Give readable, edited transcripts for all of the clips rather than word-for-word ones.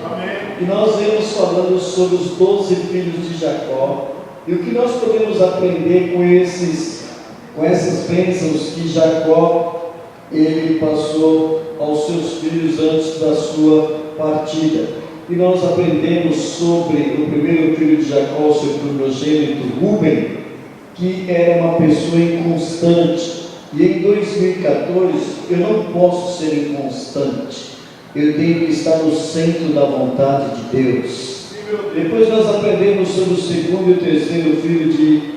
Amém. E nós vemos falando sobre os 12 filhos de Jacó. E o que nós podemos aprender com essas bênçãos que Jacó ele passou aos seus filhos antes da sua partida. E nós aprendemos sobre o primeiro filho de Jacó, o seu primogênito Rúben, que era uma pessoa inconstante. E em 2014 eu não posso ser inconstante. Eu tenho que estar no centro da vontade de Deus. Depois nós aprendemos sobre o segundo e o terceiro filho de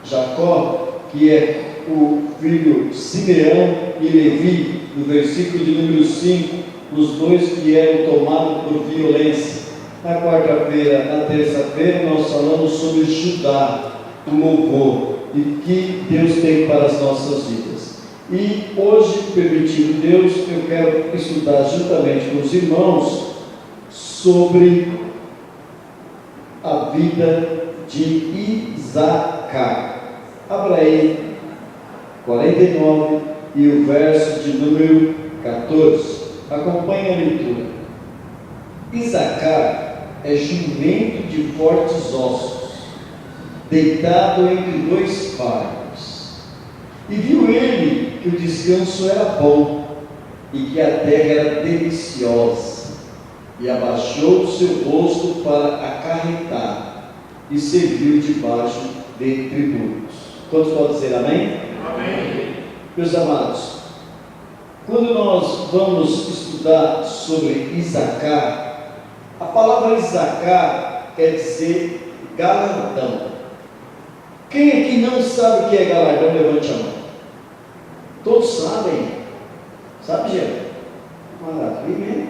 Jacó, que é o filho Simeão e Levi, no versículo de número 5, os dois que eram tomados por violência. Na quarta-feira, na terça-feira, nós falamos sobre Judá, o louvor, e que Deus tem para as nossas vidas. E hoje, permitindo Deus, eu quero estudar juntamente com os irmãos sobre a vida de Isacar. Abra aí 49 e o verso de número 14. Acompanhe a leitura. Isacar é jumento de fortes ossos, deitado entre dois fardos. E viu ele que o descanso era bom e que a terra era deliciosa, e abaixou o seu rosto para acarretar, e serviu debaixo de tributos. Todos podem dizer amém? Amém. Meus amados, quando nós vamos estudar sobre Isacar, a palavra Isacar quer dizer galardão. Quem aqui não sabe o que é galardão, levante a mão. Todos sabem. Sabe, gente? Maravilha.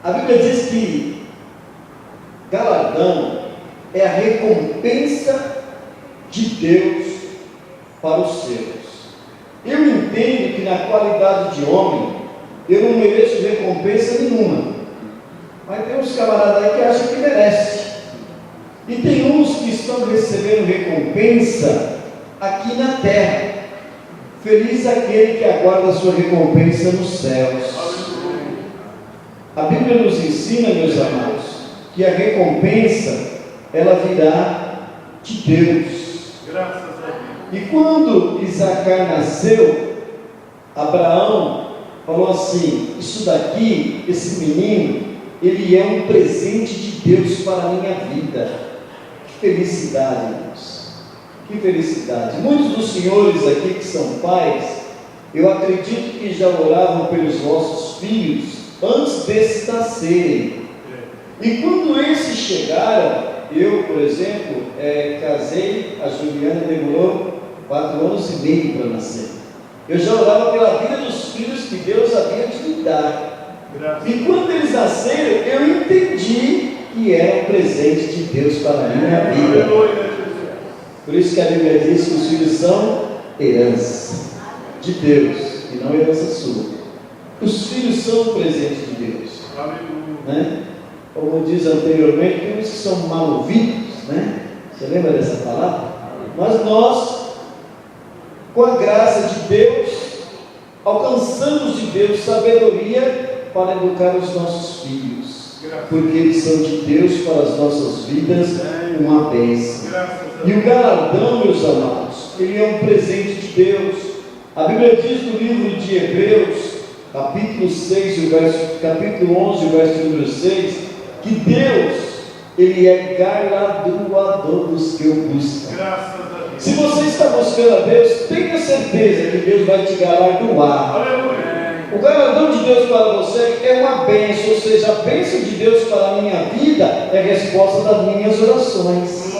A Bíblia diz que galardão é a recompensa de Deus para os seus. Eu entendo que na qualidade de homem, eu não mereço recompensa nenhuma. Mas tem uns camaradas aí que acham que merece. E tem uns que estão recebendo recompensa aqui na terra. Feliz aquele que aguarda a sua recompensa nos céus. A Bíblia nos ensina, meus amados, que a recompensa, ela virá de Deus. Graças a Deus. E quando Isacar nasceu, Abraão falou assim: isso daqui, esse menino, ele é um presente de Deus para a minha vida. Que felicidade, irmãos. Que felicidade. Muitos dos senhores aqui que são pais, eu acredito que já oravam pelos vossos filhos antes desses nascerem. E quando esses chegaram, eu, por exemplo, casei, a Juliana demorou 4 anos e meio para nascer. Eu já orava pela vida dos filhos que Deus havia de me dar. E quando eles nasceram, eu entendi que era um presente de Deus para a minha vida. Por isso que a Bíblia diz que os filhos são herança de Deus e não herança sua. Os filhos são um presente de Deus, né? Como diz anteriormente, tem uns que são mal ouvidos, né? Você lembra dessa palavra? Mas nós, com a graça de Deus, alcançamos de Deus sabedoria para educar os nossos filhos, porque eles são de Deus para as nossas vidas uma bênção. E o galardão, meus amados, ele é um presente de Deus. A Bíblia diz no livro de Hebreus, capítulo 11, verso número 6, que Deus, ele é galardoador dos que o buscam. Se você está buscando a Deus, tenha certeza que Deus vai te galardoar. Aleluia. O galardão de Deus para você é uma bênção, ou seja, a bênção de Deus para a minha vida é a resposta das minhas orações.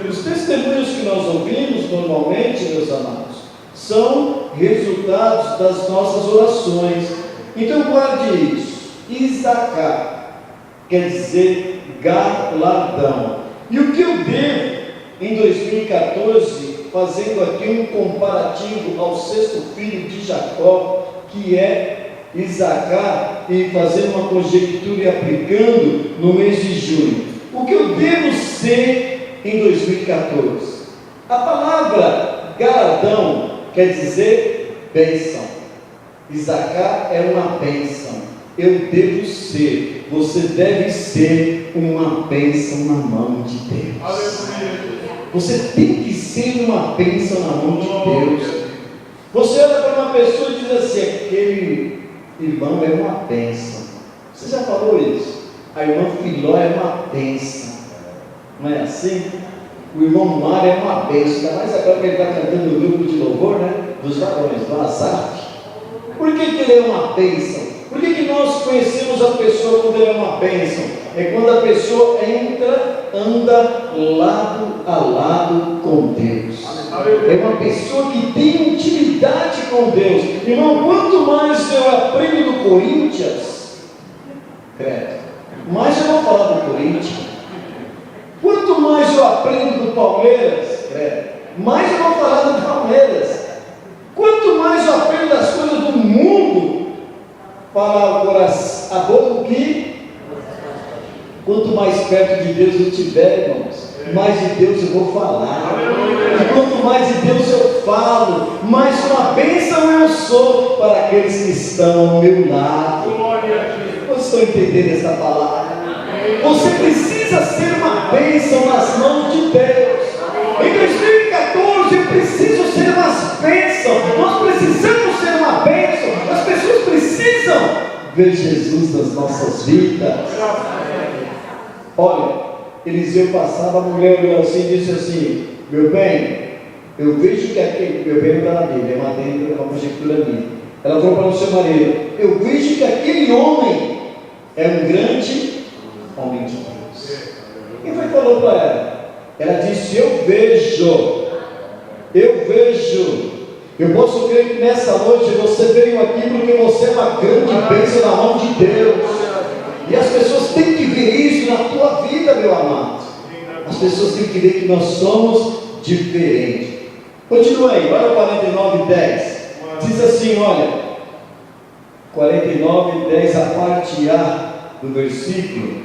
Os testemunhos que nós ouvimos normalmente, meus amados, são resultados das nossas orações. Então guarde isso. Isacar quer dizer galardão. E o que eu devo em 2014, fazendo aqui um comparativo ao 6º filho de Jacó, que é Isacar, e fazendo uma conjectura e aplicando no mês de junho. O que eu devo ser em 2014? A palavra galardão quer dizer bênção. Isacar é uma bênção. eu devo ser, você deve ser uma bênção na mão de Deus. Você tem que ser uma bênção na mão de Deus. Você olha para uma pessoa e diz assim: aquele irmão é uma bênção. Você já falou isso? A irmã Filó é uma bênção. Não é assim? O irmão Mário é uma bênção. Ainda mais agora que ele está cantando no grupo de louvor, né? Dos varões, do Azar. Por que ele é uma bênção? Por que nós conhecemos a pessoa quando ele é uma bênção? É quando a pessoa anda lado a lado com Deus. É uma pessoa que tem intimidade com Deus. Irmão, quanto mais eu aprendo do Corinthians, mais eu vou falar do Corinthians. Quanto mais eu aprendo do Palmeiras, mais eu vou falar do Palmeiras. Quanto mais eu aprendo das coisas do mundo, falar o coração, a boca, o que? Quanto mais perto de Deus eu estiver, irmãos, mais de Deus eu vou falar. E quanto mais de Deus eu falo, mais uma bênção eu sou para aqueles que estão ao meu lado. Vocês estão entendendo essa palavra? Você precisa ser uma bênção nas mãos de Deus. Em 2014 eu preciso ser uma bênção. Nós precisamos ser uma bênção. As pessoas precisam ver Jesus nas nossas vidas. Olha, Eliseu passava, a mulher olhou assim e disse assim: meu bem, eu vejo que aquele, meu bem não está na Bíblia, é uma conjectura minha. Ela falou para o seu marido: eu vejo que aquele homem é um grande homem de Deus. Quem foi que falou para ela? Ela disse: eu vejo. Eu posso crer que nessa noite você veio aqui porque você é uma grande bênção na mão de Deus. E as pessoas têm que ver isso na tua vida, meu amado. As pessoas têm que ver que nós somos diferentes. Continua aí, olha o 49:10. Diz assim, olha, 49:10, a parte A do versículo.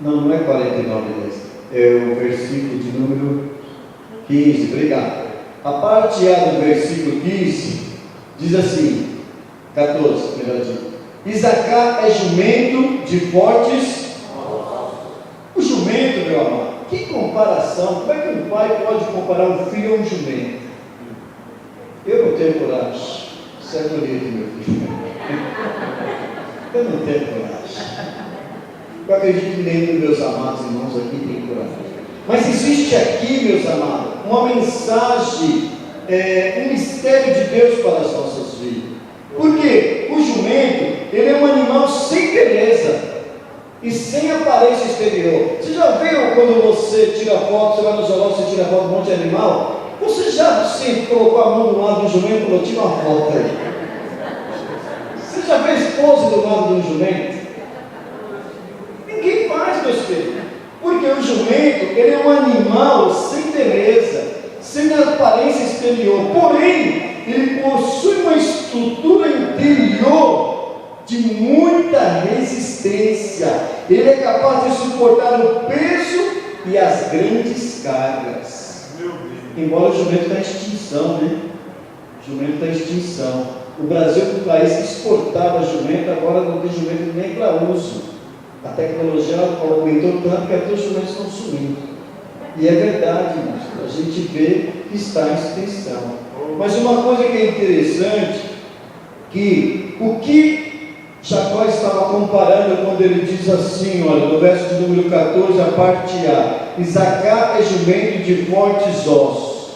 Não é 49:10. É o versículo de número 15, obrigado. A parte A do versículo 15 diz assim, 14, melhor dito: Isacar é jumento de fortes. O jumento, meu amado, que comparação! Como é que um pai pode comparar um filho a um jumento? Eu não tenho coragem. Isso é bonito, meu filho. Eu não tenho coragem. Eu acredito que nenhum dos meus amados irmãos aqui tem coragem. Mas existe aqui, meus amados, uma mensagem, um mistério de Deus para as nossas vidas. Porque o jumento, ele é um animal sem beleza e sem aparência exterior. Você já viu quando você tira foto, você vai no zoológico, você tira foto de um monte de animal? Você já sempre colocou a mão do lado do jumento e falou: tira uma foto aí? Você já fez pose do lado de um jumento? Ninguém faz, meus filhos. Porque o jumento, ele é um animal sem beleza, sem aparência exterior. Porém, ele possui uma estrutura interior de muita resistência. Ele é capaz de suportar o peso e as grandes cargas. Embora o jumento está em extinção, né? O jumento está em extinção. O Brasil é um país que exportava jumento, agora não tem jumento nem para uso. A tecnologia aumentou tanto que até os jumentos estão sumindo. E é verdade, irmãos, a gente vê que está em extinção. Mas uma coisa que é interessante, que o que Jacó estava comparando quando ele diz assim, olha, no verso de número 14, a parte A: Isacar é jumento de fortes ossos.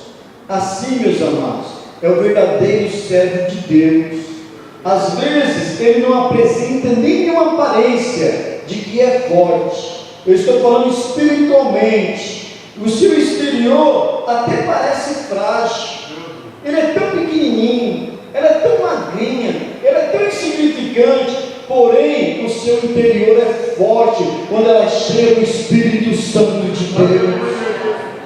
Assim, meus amados, é o verdadeiro servo de Deus. Às vezes ele não apresenta nenhuma aparência de que é forte. Eu estou falando espiritualmente. O seu exterior até parece frágil. Ele é tão pequenininho, ela é tão magrinha, ela é tão insignificante, porém o seu interior é forte quando ela chega o Espírito Santo de Deus.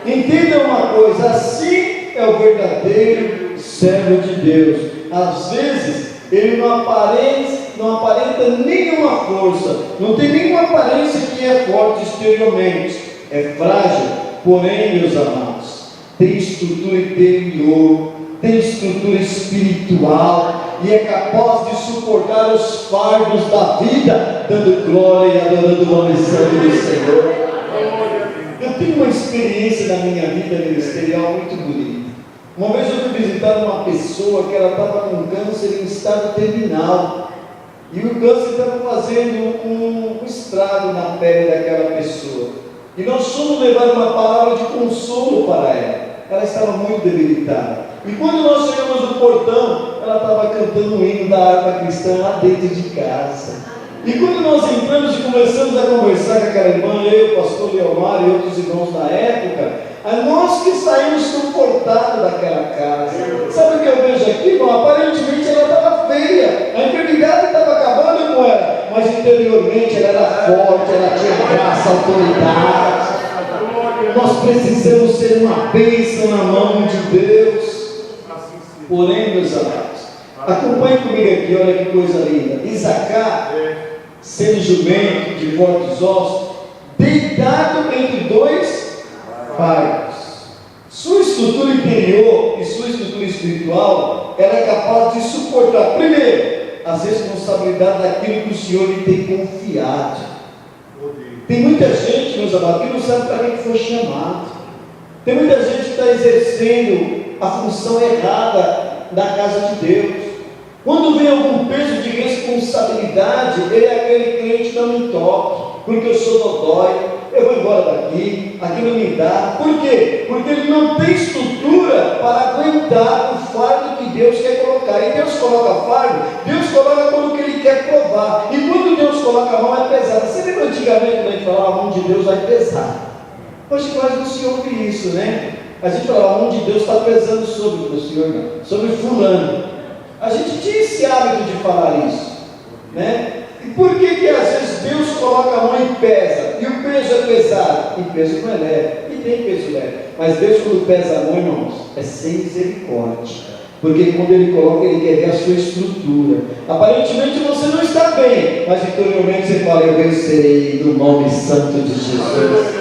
Entenda uma coisa, assim é o verdadeiro servo de Deus. Às vezes ele não aparenta nenhuma força, não tem nenhuma aparência que é forte exteriormente, é frágil, porém, meus amados, tem estrutura interior, tem estrutura espiritual, e é capaz de suportar os fardos da vida, dando glória e adorando o nome santo do Senhor. Eu tenho uma experiência na minha vida ministerial muito bonita. Uma vez eu fui visitar uma pessoa que ela estava com câncer em estado terminal, e o câncer estava fazendo um estrago na pele daquela pessoa, e nós fomos levar uma palavra de consolo para ela. Ela estava muito debilitada, e quando nós chegamos no portão, ela estava cantando um hino da harpa cristã lá dentro de casa. E quando nós entramos e começamos a conversar com aquela irmã, eu, o pastor Leomar e outros irmãos da época, nós que saímos confortados daquela casa. Sabe o que eu vejo aqui, irmão? Aparentemente ela estava feia, a enfermidade estava acabando com ela, mas interiormente ela era forte, ela tinha graça, autoridade. Nós precisamos ser uma bênção na mão de Deus. Porém, meus amados, acompanhe comigo aqui, olha que coisa linda. Isacar, sendo jumento de fortes ossos, deitado entre dois fardos. Sua estrutura interior e sua estrutura espiritual, ela é capaz de suportar, primeiro, as responsabilidades daquilo que o Senhor lhe tem confiado. Tem muita gente, meus amados, que não sabe para que foi chamado. Tem muita gente que está exercendo a função errada na casa de Deus. Quando vem algum peso de responsabilidade, ele é aquele crente: não me toque, porque eu sou dodói, eu vou embora daqui, aquilo me dá. Por quê? Porque ele não tem estrutura para aguentar o fardo que Deus quer colocar. E Deus coloca fardo, Deus coloca quando que Ele quer provar. E quando Deus coloca a mão, é pesada. Você lembra antigamente quando a gente falava: a mão de Deus vai pesar? Hoje quase não se ouve isso, né? A gente falava: a mão de Deus está pesando sobre o Senhor, não, sobre fulano. A gente tinha esse hábito de falar isso, né? E por que às vezes Deus coloca a mão e pesa? E o peso é pesado? E peso não é leve, e tem peso leve. Mas Deus, quando pesa a mão, irmãos, é sem misericórdia. Porque quando Ele coloca, Ele quer ver a sua estrutura. Aparentemente você não está bem, mas interiormente você fala: eu vencerei no nome santo de Jesus.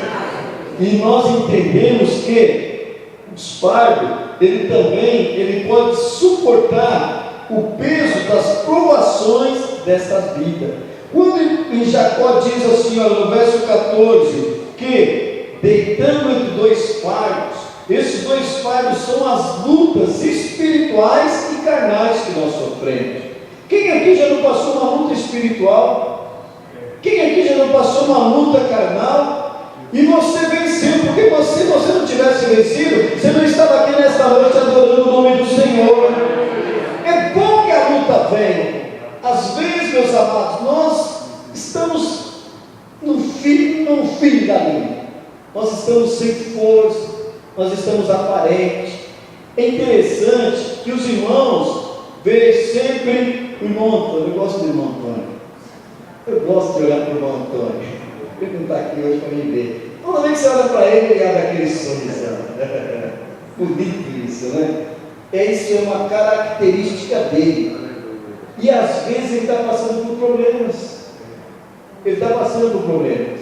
E nós entendemos que os fardos, ele pode suportar o peso das provações dessa vida. Quando em Jacó diz assim, ó, no verso 14, que deitando entre dois fardos, esses dois fardos são as lutas espirituais e carnais que nós sofremos. Quem aqui já não passou uma luta espiritual? Quem aqui já não passou uma luta carnal? E você venceu, porque se você não tivesse vencido, você não estava aqui nesta noite adorando o nome do Senhor. É bom que a luta venha. Às vezes, meus amados, nós estamos no fim da linha. Nós estamos sem força, nós estamos aparentes. É interessante que os irmãos veem sempre o irmão Antônio. Eu gosto do irmão Antônio. Eu gosto de olhar para o irmão Antônio. Ele não está aqui hoje para me ver. Toda vez que você olha para ele, ele abre aquele sorriso. Bonito isso, né? Isso é uma característica dele. E às vezes ele está passando por problemas. Ele está passando por problemas.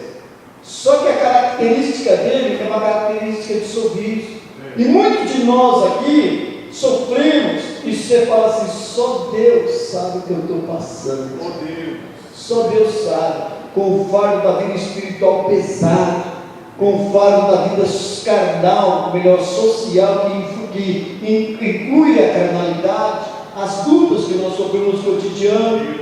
Só que a característica dele é uma característica de sorriso. E muitos de nós aqui sofremos. E você fala assim: só Deus sabe o que eu estou passando. Só Deus sabe. Com o fardo da vida espiritual pesado, com o fardo da vida carnal, melhor, social, que inclui a carnalidade, as lutas que nós sofremos no cotidiano.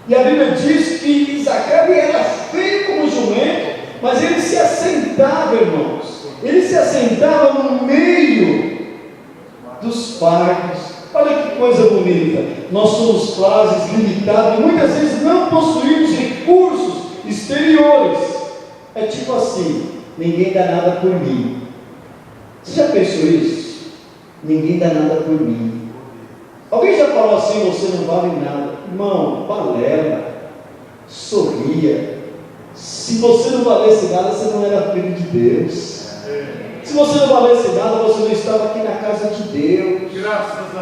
E a Bíblia diz que Isacar era feio como jumento, mas ele se assentava, irmãos, ele se assentava no meio dos fardos. Olha que coisa bonita. Nós somos frágeis, limitados, e muitas vezes não possuímos recursos exteriores. É tipo assim: ninguém dá nada por mim. Você já pensou isso? Ninguém dá nada por mim. Alguém já falou assim: você não vale nada? Irmão, balela, sorria. Se você não valesse nada, você não era filho de Deus. Se você não valesse nada, você não estava aqui na casa de Deus.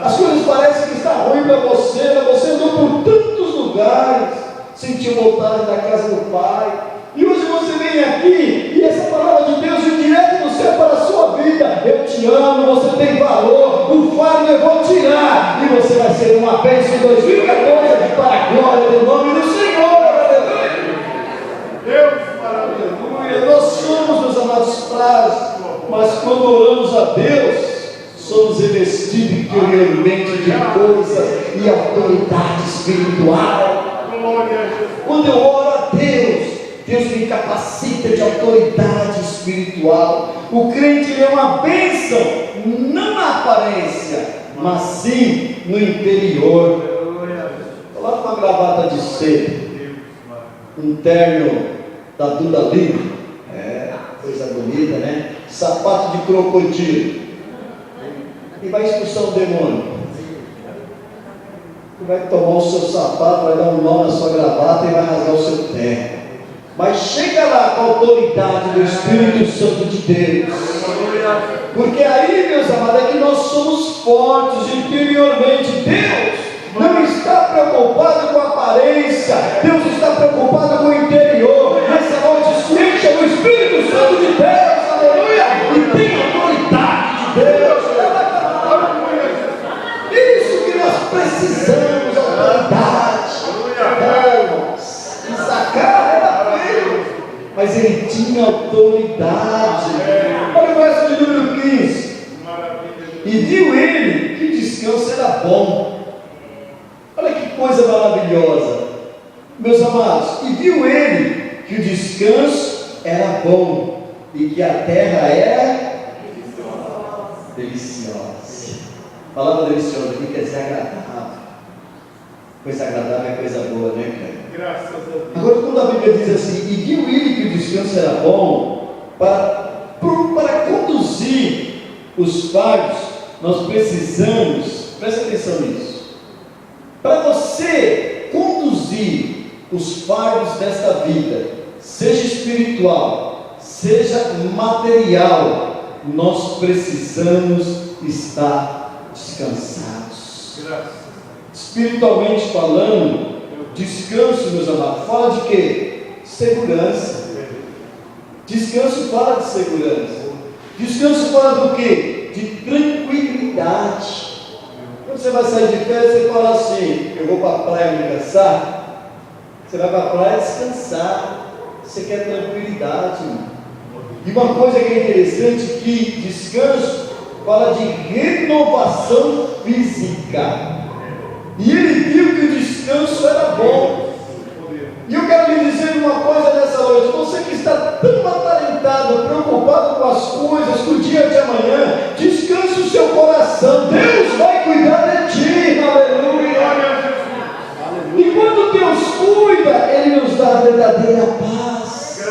As coisas parecem que estão ruins para você, mas você andou por tantos lugares, sentiu vontade da casa do Pai, e hoje você vem aqui, e essa palavra de Deus vem direto do céu para a sua vida: eu te amo, você tem valor, o fardo eu vou tirar, e você vai ser uma bênção em 2014 para a glória do nome do Senhor. Aleluia. Deus maravilhoso. Nós somos, meus amados, frágeis, mas quando oramos a Deus, somos revestidos interiormente de coisas e autoridade espiritual. Quando eu oro a Deus, Deus me capacita de autoridade espiritual. O crente é uma bênção, não na aparência, mas sim no interior. Coloca uma gravata de seda, um terno da Duda Lima, coisa bonita, né? Sapato de crocodilo, e vai expulsar o demônio. Vai tomar o seu sapato, vai dar um nó na sua gravata e vai rasgar o seu terno. Mas chega lá com a autoridade do Espírito Santo de Deus. Porque aí, meus amados, é que nós somos fortes interiormente. Deus não está preocupado com a aparência, Deus está preocupado com o interior. Nessa noite, seja o Espírito Santo de Deus, aleluia, e tem autoridade de Deus. Isso que nós precisamos, autoridade. Isacar era filho, mas ele tinha autoridade. Olha o verso de número 15. E viu ele que o descanso era bom. Olha que coisa maravilhosa, meus amados. E viu ele que o descanso era bom e que a terra era deliciosa. A palavra deliciosa aqui quer dizer agradável. Coisa agradável é coisa boa, né, cara? Graças a Deus. Agora, quando a Bíblia diz assim, e viu ele que o descanso era bom, para conduzir os fardos, nós precisamos, presta atenção nisso, para você conduzir os fardos desta vida, seja espiritual, seja material, nós precisamos estar descansados. Graças. Espiritualmente falando, descanso, meus amados, fala de quê? Segurança. Descanso fala de segurança. Descanso fala do quê? De tranquilidade. Quando você vai sair de férias, você fala assim: eu vou para a praia me cansar. Você vai para a praia descansar. Você quer tranquilidade, irmão. E uma coisa que é interessante, que descanso fala de renovação física. E ele viu que o descanso era bom. E eu quero lhe dizer uma coisa nessa noite: você que está tão atarantado, preocupado com as coisas, com o dia de amanhã, descanse o seu coração. Deus vai cuidar de ti. Aleluia. E quando Deus cuida, Ele nos dá a verdadeira paz.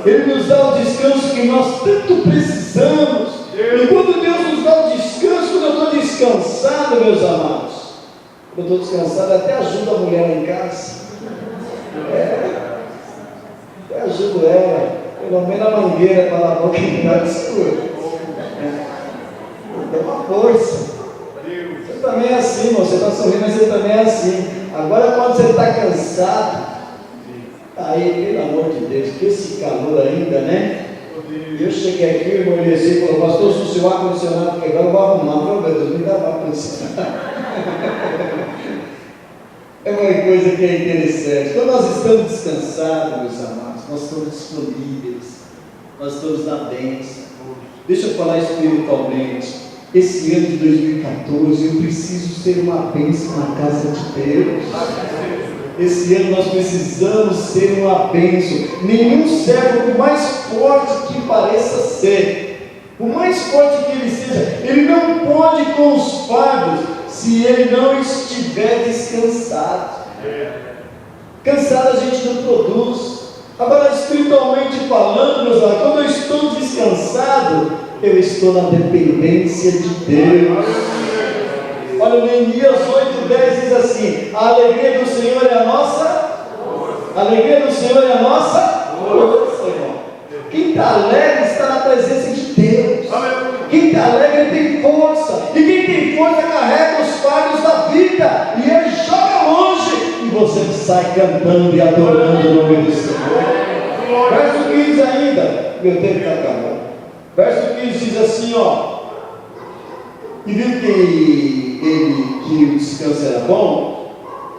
Ele nos dá o descanso que nós tanto precisamos. E quando Deus nos dá o descanso, quando eu estou descansado, meus amados, eu estou descansado, até ajuda a mulher lá em casa. Até ajudo ela. Pelo menos a mangueira para lavar o quintal escuro. Dá uma força. Você também é assim, irmão. Você está sorrindo, mas você também é assim. Agora, quando você está cansado, aí, pelo amor de Deus, que esse calor ainda, né? Eu cheguei aqui, o irmão Eliezer falou: pastor, se o seu ar-condicionado quebrar, eu vou arrumar. Eu falei: meu Deus, me dá o ar-condicionado. É uma coisa que é interessante. Quando nós estamos descansados, meus amados, nós estamos disponíveis, nós estamos na bênção. Deixa eu falar espiritualmente. Esse ano de 2014, eu preciso ser uma bênção na casa de Deus. Esse ano nós precisamos ser uma bênção. Nenhum servo, por mais forte que pareça ser, por mais forte que ele seja, ele não pode com os fardos se ele não estiver descansado. Cansado a gente não produz. Agora, espiritualmente falando, meus amigos, quando eu estou descansado, eu estou na dependência de Deus. Olha, Neemias 8:10 diz assim: a alegria do Senhor é a nossa, a alegria do Senhor é a nossa força, irmão. Quem está alegre está na presença de Deus. Quem está alegre tem força, e quem tem força carrega os fardos da vida, e ele joga longe, e você sai cantando e adorando o nome do Senhor. Verso 15 ainda, meu tempo está acabando. Verso 15 diz assim, ó: e viu que que o descanso era bom,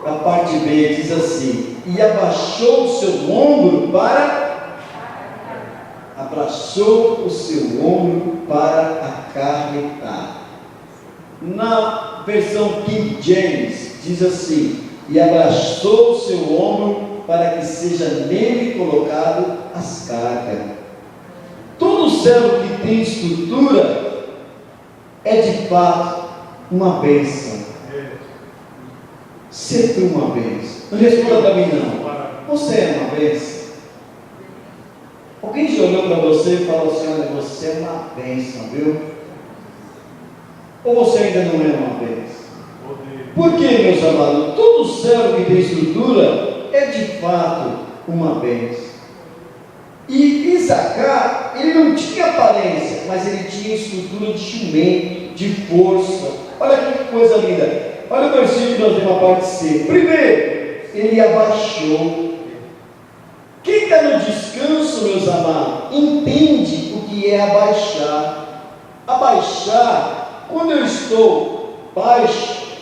a parte B diz assim: e abaixou o seu ombro para acarretar. Na versão King James diz assim: e abraçou o seu ombro para que seja nele colocado as cargas. Todo servo que tem estrutura é de fato uma bênção. Sempre uma bênção. Não responda para mim não. Você é uma bênção. Alguém já olhou para você e falou assim: olha, você é uma bênção, viu? Ou você ainda não é uma bênção? Por que, meus amados? Todo servo que tem estrutura é de fato uma bênção. E Isacar, ele não tinha aparência, mas ele tinha estrutura de jumento, de força. Olha que coisa linda. Olha o versículo, nós temos a parte C. Primeiro, ele abaixou. Quem está no descanso, meus amados, entende o que é abaixar. Abaixar, quando eu estou baixo,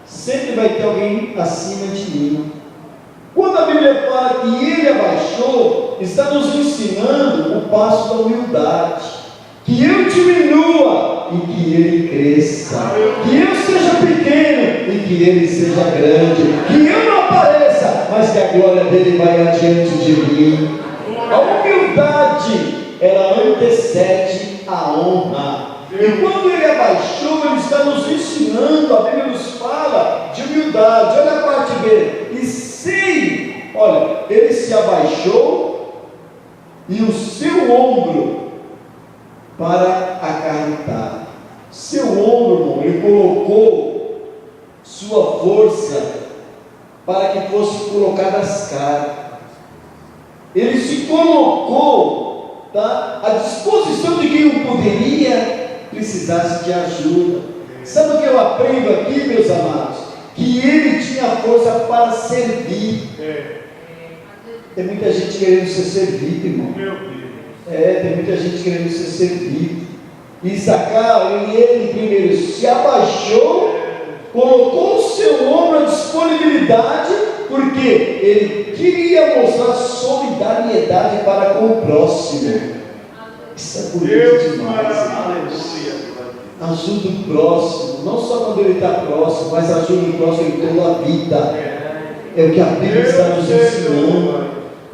sempre vai ter alguém acima de mim. Quando a Bíblia fala que ele abaixou, está nos ensinando o passo da humildade. Que eu diminua e que ele cresça. Que eu seja pequeno e que ele seja grande. Que eu não apareça, mas que a glória dele vai adiante de mim. A humildade, ela antecede a honra. E quando ele abaixou, ele está nos ensinando, a Bíblia nos fala de humildade. Olha a parte B. E sei, olha, ele se abaixou e o seu ombro para acarretar. Seu ombro, irmão, ele colocou sua força para que fosse colocada as cargas. Ele se colocou, tá, à disposição de quem não poderia precisasse de ajuda. Sabe o que eu aprendo aqui, meus amados? Que ele tinha força para servir. Tem muita gente querendo ser servido, irmão. Tem muita gente querendo ser servido. Isacar, ele primeiro se abaixou, colocou o seu ombro à disponibilidade, porque ele queria mostrar solidariedade para com o próximo. Isso é bonito demais. Ajuda o próximo, não só quando ele está próximo, mas ajuda o próximo em toda a vida. É o que a Bíblia está nos ensinando.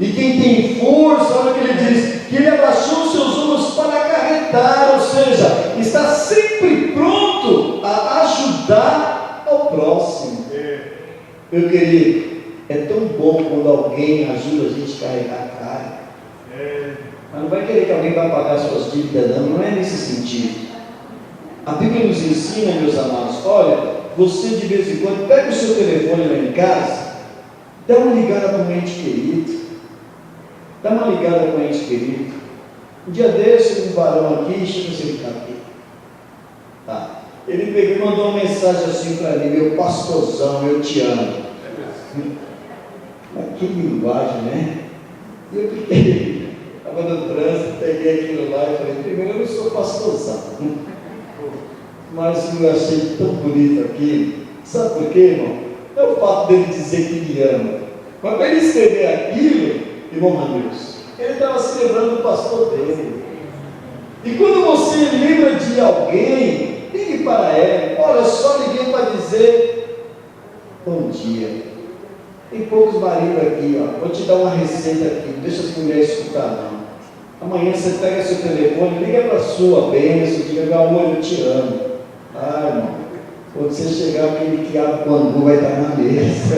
E quem tem força, olha o que ele diz: que ele abaixou os seus ombros para acarretar, ou seja, está sempre pronto a ajudar ao próximo. Meu querido, é tão bom quando alguém ajuda a gente a carregar a carga. Mas não vai querer que alguém vai pagar suas dívidas, não é nesse sentido. A Bíblia nos ensina, meus amados, olha, você de vez em quando pega o seu telefone lá em casa, dá uma ligada para um ente querido. Dá uma ligada para um ente querido. Um dia desse, um varão aqui, chega assim, aqui. Tá. Ele pegou e mandou uma mensagem assim para mim: meu pastorzão, eu te amo. Que linguagem, né? E eu fiquei, estava no trânsito, peguei aquilo lá e falei: primeiro, eu não sou pastorzão, mas eu achei tão bonito aqui. Sabe por quê, irmão? É o fato dele dizer que me ama. Mas para ele escrever aquilo, irmão Matheus, ele estava se lembrando do pastor dele. E quando você lembra de alguém, ligue para ela: olha, só liguei para dizer bom dia. Tem poucos maridos aqui, ó. Vou te dar uma receita aqui, não deixa as mulheres escutar não. Amanhã você pega seu telefone, liga para a sua bênção, diga: meu amor, eu te amo. Ah, irmão, quando você chegar, aquele que abre o angu vai estar na mesa.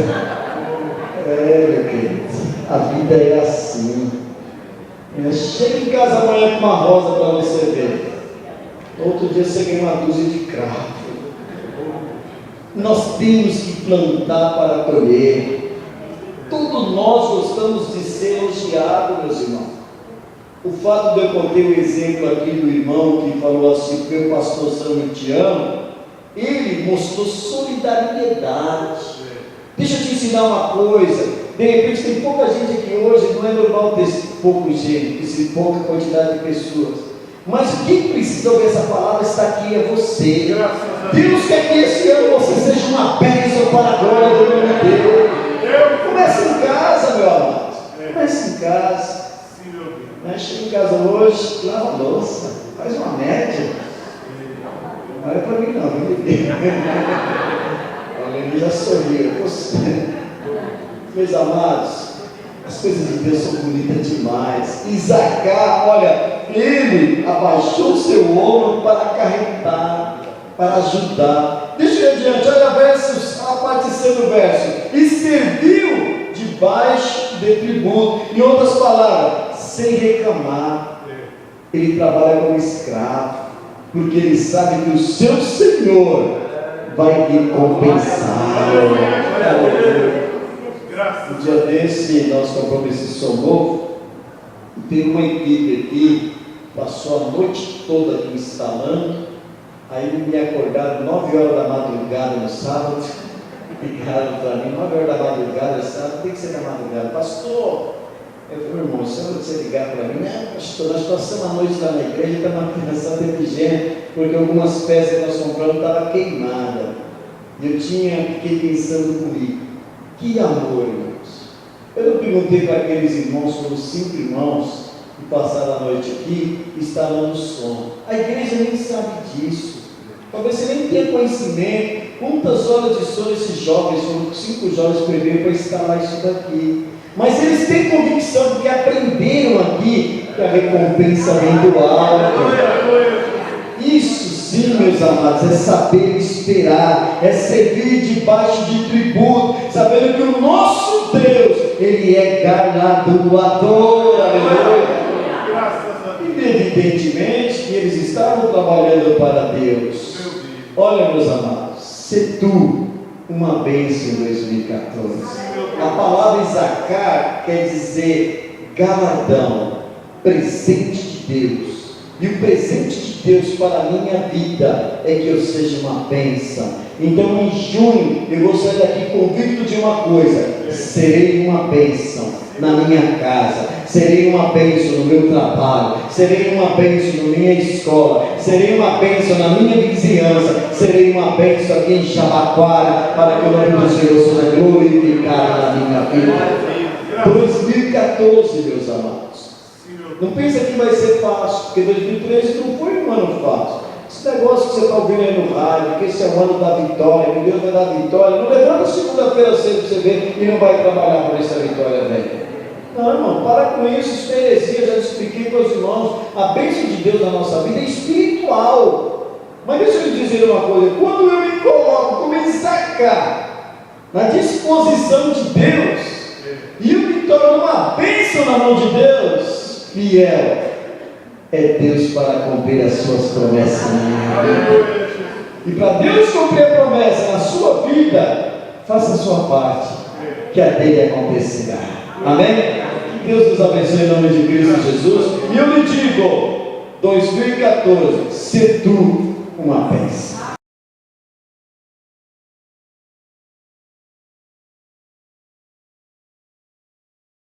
Meu querido, a vida é assim. Chega em casa amanhã com uma rosa para você ver. Outro dia você ganha uma dúzia de cravo. Nós temos que plantar para colher. Todos nós gostamos de ser elogiados, meus irmãos. O fato de eu contar o exemplo aqui do irmão que falou assim: meu pastorzão, eu te amo, ele mostrou solidariedade. Deixa eu te ensinar uma coisa. De repente tem pouca gente aqui hoje, não é normal ter pouca gente, pouca quantidade de pessoas. Mas quem precisa ouvir essa palavra está aqui, é você. Deus quer que esse ano você seja uma bênção para a glória do nome de Deus. Comece em casa, meu amado. Comece em casa. Chega em casa hoje, lava a louça, faz uma média. Não olha para mim não, viu? Olha, ele já sorriu. Meus amados, as coisas de Deus são bonitas demais. Isacar, olha, ele abaixou o seu ombro para acarretar, para ajudar. Deixa eu ir adiante, olha a parte C do verso. E serviu debaixo de tributo. Em outras palavras, sem reclamar. Ele trabalha como escravo, porque ele sabe que o seu Senhor vai recompensá-lo. Um dia desse, nosso compromisso de Som Novo, tem uma equipe aqui, passou a noite toda aqui instalando. Aí me acordaram 9 horas da madrugada no sábado, ligaram para mim, 9 horas da madrugada, sábado, tem que ser da madrugada. Pastor, eu falei, irmão, se você ligar para mim, não, pastor, nós passamos a noite lá na igreja, estamos aqui nessa inteligente, porque algumas peças que nós compramos estavam queimadas. E eu fiquei pensando comigo, que amor, irmãos. Eu não perguntei para aqueles irmãos, foram 5 irmãos, que passaram a noite aqui, instalando o som. A igreja nem sabe disso. Talvez você nem tenha conhecimento. Quantas horas de sono esses jovens, foram 5 jovens perderam para instalar isso daqui. Mas eles têm convicção, porque aprenderam aqui que a recompensa vem do alto. Isso sim, meus amados, é saber esperar, é servir debaixo de tributo, sabendo que o nosso Deus, Ele é galardoador. Aleluia. E evidentemente que eles estavam trabalhando para Deus. Olha, meus amados, se tu uma bênção em 2014. A palavra Isacar quer dizer galardão, presente de Deus. E o presente de Deus para a minha vida é que eu seja uma bênção. Então em junho eu vou sair daqui convicto de uma coisa: serei uma bênção na minha casa, serei uma bênção no meu trabalho, serei uma bênção na minha escola, serei uma bênção na minha vizinhança, serei uma bênção aqui em Jabaquara, para que o nome do Senhor seja glorificado na minha vida. 2014, meus amados. Não pensa que vai ser fácil, porque 2013 não foi um ano fácil. Esse negócio que você está ouvindo aí no rádio, que esse é o ano da vitória, que Deus vai dar vitória, não levanta segunda-feira cedo para você ver e não vai trabalhar por essa vitória, velho. Não, irmão, para com isso, isso é heresia, já expliquei para os irmãos. A bênção de Deus na nossa vida é espiritual. Mas deixa eu lhe dizer uma coisa: quando eu me coloco como Isacar na disposição de Deus, e eu me torno uma bênção na mão de Deus, fiel é Deus para cumprir as suas promessas na minha vida. E para Deus cumprir a promessa na sua vida, faça a sua parte, que a dele acontecerá. Amém? Que Deus nos abençoe em nome de Cristo Jesus. E eu lhe digo, 2014, se tu uma bênção.